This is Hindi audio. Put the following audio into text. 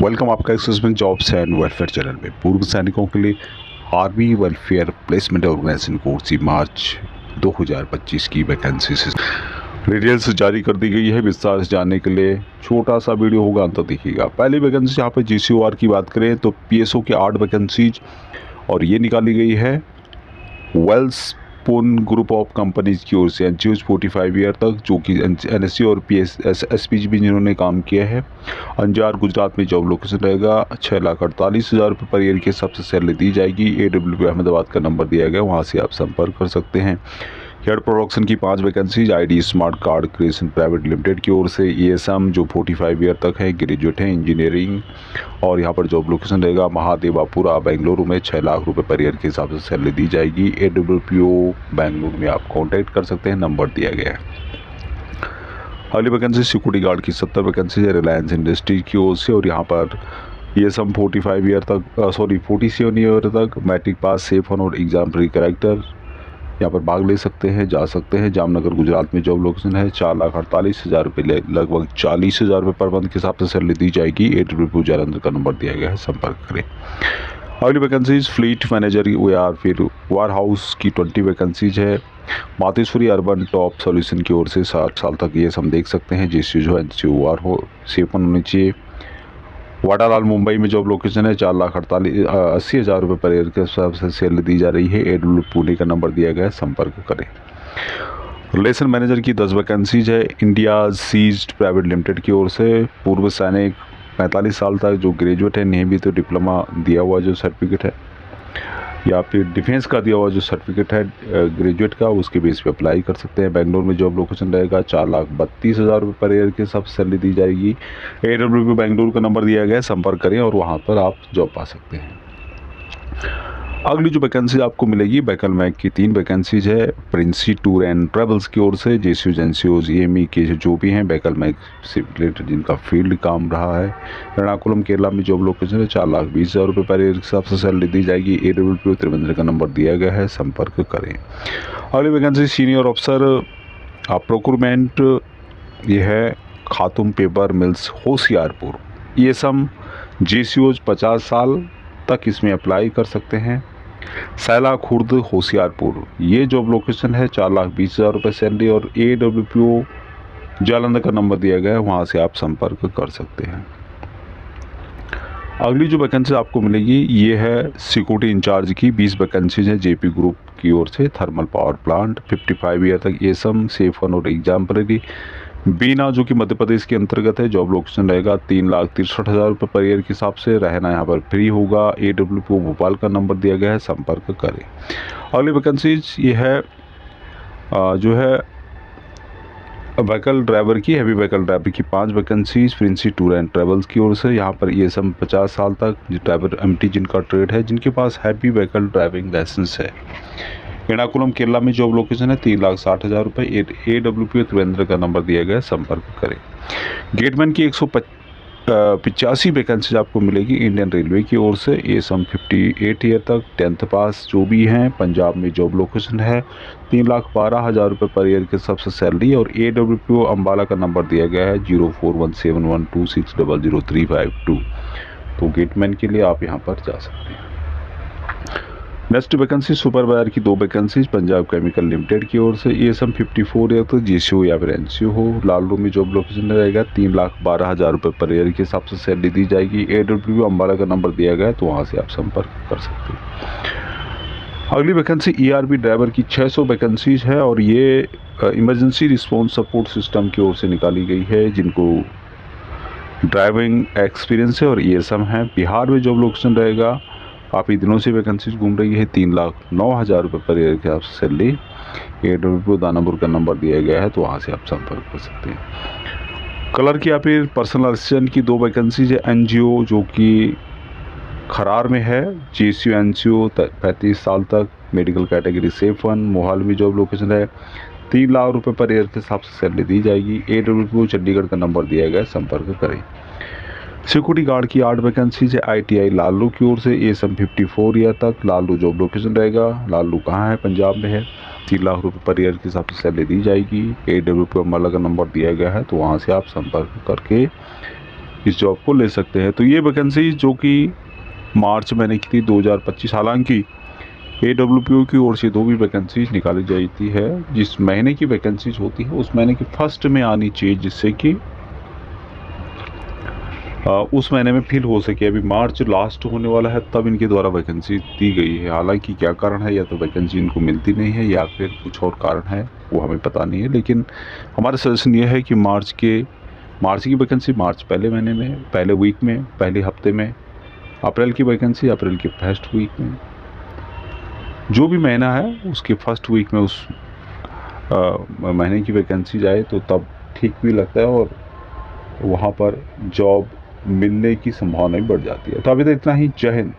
वेलकम आपका एक्सेसमेंट जॉब्स एंड वेलफेयर चैनल में। पूर्व सैनिकों के लिए army welfare placement organisation course March 2025 की वैकेंसीज डिटेल्स जारी कर दी गई है। विस्तार से जानने के लिए छोटा सा वीडियो होगा, अंत देखिएगा। पहली वैकेंसी यहाँ पर GCOR की बात करें तो PSO के 8 वैकेंसीज और ये निकाली गई है वेल्सपुन ग्रुप ऑफ कंपनीज की ओर से। एनजीओज 45 ईयर तक, जो कि NSC और SPG भी जिन्होंने काम किया है। अंजार गुजरात में जॉब लोकेशन रहेगा। 6,48,000 रुपये पर ईयर के हिसाब से सैलरी दी जाएगी। AWP अहमदाबाद का नंबर दिया गया, वहाँ से आप संपर्क कर सकते हैं। हेड प्रोडक्शन की 5 vacancies ID smart card creation private limited की ओर से। ESM जो 45 ईयर तक है, ग्रेजुएट है इंजीनियरिंग, और यहाँ पर जॉब लोकेशन रहेगा महादेवापुरा बेंगलुरु में। 6 लाख रुपए पर ईयर के हिसाब से सैलरी दी जाएगी। AWPO बेंगलुरु में आप कॉन्टैक्ट कर सकते हैं, नंबर दिया गया है। अगली वैकेंसी सिक्योरिटी गार्ड की 70 वैकेंसी है रिलायंस इंडस्ट्रीज की ओर से, और यहाँ पर ESM 45 ईयर तक 47 ईयर तक, मैट्रिक पास, सेफ ऑन और एग्जाम प्री करेक्टर यहाँ पर भाग ले सकते हैं, जा सकते हैं। जामनगर गुजरात में जॉब लोकेशन है। 4,48,000 रुपये, लगभग 40,000 रुपये पर मंथ के हिसाब से सैलरी दी जाएगी। AWP जालंधर का नंबर दिया गया है, संपर्क करें। अगली वैकेंसीज फ्लीट मैनेजर या फिर वार हाउस की 20 वैकेंसीज है। मातेश्वरी अर्बन टॉप सॉल्यूशन की ओर से 60 साल तक ये हम देख सकते हैं। जिससे जो NCOR हो, सेफन होनी चाहिए। वाडालाल मुंबई में जॉब लोकेशन है। 4,80,000 रुपये पर ईयर के हिसाब से सैलरी दी जा रही है। AWP पुणे का नंबर दिया गया है, संपर्क करें। रिलेशन मैनेजर की 10 वैकेंसीज है। इंडिया सीज्ड प्राइवेट लिमिटेड की ओर से। पूर्व सैनिक 45 साल तक जो ग्रेजुएट है, नियमित तो डिप्लोमा दिया हुआ जो सर्टिफिकेट है, या फिर डिफेंस का दिया हुआ जो सर्टिफिकेट है ग्रेजुएट का, उसके बेस पे अप्लाई कर सकते हैं। बेंगलोर में जॉब लोकेशन रहेगा। 4,32,000 रुपये पर ईयर के हिसाब से सैलरी दी जाएगी। AWP बेंगलुरु का नंबर दिया गया है, संपर्क करें और वहाँ पर आप जॉब पा सकते हैं। अगली जो वैकेंसी आपको मिलेगी बैकल मैक की 3 वैकेंसीज है। प्रिंसी टूर एंड ट्रेवल्स की ओर से। JCOs NCOs EME के जो भी हैं बैकल मैक से रिलेटेड जिनका फील्ड काम रहा है। एर्नाकुलम केरला में जॉब लोकेशन है। 4,20,000 रुपये पर ईयर के हिसाब से सैलरी दी जाएगी। AWP त्रिवेंद्र का नंबर दिया गया है, संपर्क करें। अगली वैकेंसी सीनियर ऑफिसर प्रोक्योरमेंट, ये है Khatum paper mills Hoshiarpur. ESM JCOs 50 साल तक इसमें अप्लाई कर सकते हैं। सैला खुर्द होशियारपुर ये जॉब लोकेशन है। 4,20,000 रुपये सैलरी, और AWPO जालंधर का नंबर दिया गया है, वहाँ से आप संपर्क कर सकते हैं। अगली जो वैकेंसी आपको मिलेगी ये है सिक्योरिटी इंचार्ज की। 20 वैकेंसीज है JP ग्रुप की ओर से। थर्मल पावर प्लांट 55 ईयर तक ESM सेफ ऑन और एग्जाम्पलरी बीना जो कि मध्य प्रदेश के अंतर्गत है। जॉब लोकेशन रहेगा। 3,63,000 रुपये पर ईयर के हिसाब से, रहना यहाँ पर फ्री होगा। AWPO भोपाल का नंबर दिया गया है, संपर्क करें। अगली वैकेंसीज ये है जो है व्हीकल ड्राइवर की, हैवी व्हीकल ड्राइवर की 5 vacancies Princy tour and travels की ओर से। यहाँ पर ESM 50 साल तक ड्राइवर MT जिनका ट्रेड है, जिनके पास हैवी व्हीकल ड्राइविंग लाइसेंस है। एर्नाकुलम केरला में जॉब लोकेशन है। 3,60,000 रुपये। AWP त्रिवेंद्र का नंबर दिया गया है, संपर्क करें। गेटमैन की 185 वैकेंसी आपको मिलेगी इंडियन रेलवे की ओर से। ESM 58 ईयर तक, 10th पास जो भी हैं। पंजाब में जॉब लोकेशन है। 3,12,000 रुपये पर ईयर के सबसे सैलरी, और AWPO अम्बाला का नंबर दिया गया है 041712600352। तो गेटमैन के लिए आप यहाँ पर जा सकते हैं। नेक्स्ट वैकेंसी सुपरवाइजर की 2 वैकेंसीज पंजाब केमिकल लिमिटेड की ओर से। ESM 54 ईयर तक GCO या फिर NCO हो। लालरू में जॉब लोकेशन रहेगा। 3,12,000 रुपये पर ईयर के हिसाब से सैलरी दी जाएगी। AWP अम्बाला का नंबर दिया गया है, तो वहाँ से आप संपर्क कर सकते हैं। अगली वैकेंसी ERP ड्राइवर की 600 वैकेंसीज है, और ये इमरजेंसी रिस्पॉन्स सपोर्ट सिस्टम की ओर से निकाली गई है। जिनको ड्राइविंग एक्सपीरियंस है और ESM है। बिहार में जॉब लोकेशन रहेगा। काफ़ी दिनों से वैकेंसीज घूम रही है। 3,09,000 रुपये पर ईयर के आप सैलरी। AWP दानापुर का नंबर दिया गया है, तो वहाँ से आप संपर्क कर सकते हैं। कलर की या फिर पर्सनल असिस्टेंट की 2 वैकेंसीज है। NGO जो कि खरार में है। JCO NCO 35 साल तक, मेडिकल कैटेगरी सेफ 1। मोहाल में जॉब लोकेशन है। 3 लाख रुपये पर ईयर के हिसाब से सैलरी दी जाएगी। AWP चंडीगढ़ का नंबर दिया गया है, संपर्क करें। सिक्योरिटी गार्ड की 8 वैकेंसीज है। ITI लालू की ओर से। ESM 54 ईयर तक, लालू जॉब लोकेशन रहेगा। लालू कहाँ है? पंजाब में है। 3 लाख रुपये पर ईयर के हिसाब से सैलरी दी जाएगी। AWP अम्बाला का नंबर दिया गया है, तो वहाँ से आप संपर्क करके इस जॉब को ले सकते हैं। तो ये वैकेंसी जो कि मार्च मैंने की थी 2025, हालांकि AWPO की ओर से 2 भी वैकेंसीज निकाली जाती है। जिस महीने की वैकेंसीज होती है उस महीने के फर्स्ट में आनी चाहिए, जिससे कि उस महीने में फिल हो सके। अभी मार्च लास्ट होने वाला है तब इनके द्वारा वैकेंसी दी गई है। हालांकि क्या कारण है, या तो वैकेंसी इनको मिलती नहीं है या फिर कुछ और कारण है, वो हमें पता नहीं है। लेकिन हमारा सजेशन ये है कि मार्च की वैकेंसी मार्च पहले महीने में, पहले वीक में, पहले हफ्ते में, अप्रैल की वैकेंसी अप्रैल के फर्स्ट वीक में, जो भी महीना है उसके फर्स्ट वीक में उस महीने की वैकेंसी जाए तो तब ठीक भी लगता है और वहाँ पर जॉब मिलने की संभावना भी बढ़ जाती है। तो अभी तो इतना ही। जय हिंद।